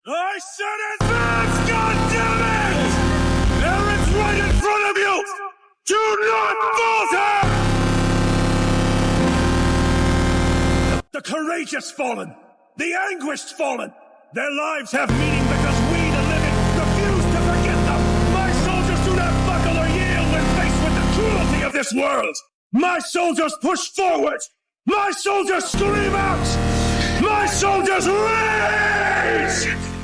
I said advance, goddammit! There it's right in front of you! Do not falter! The courageous fallen, the anguished fallen. Their lives have meaning because we, the living, refuse to forget them. My soldiers do not buckle or yield when faced with the cruelty of this world. My soldiers push forward. My soldiers scream out. My soldiers rage!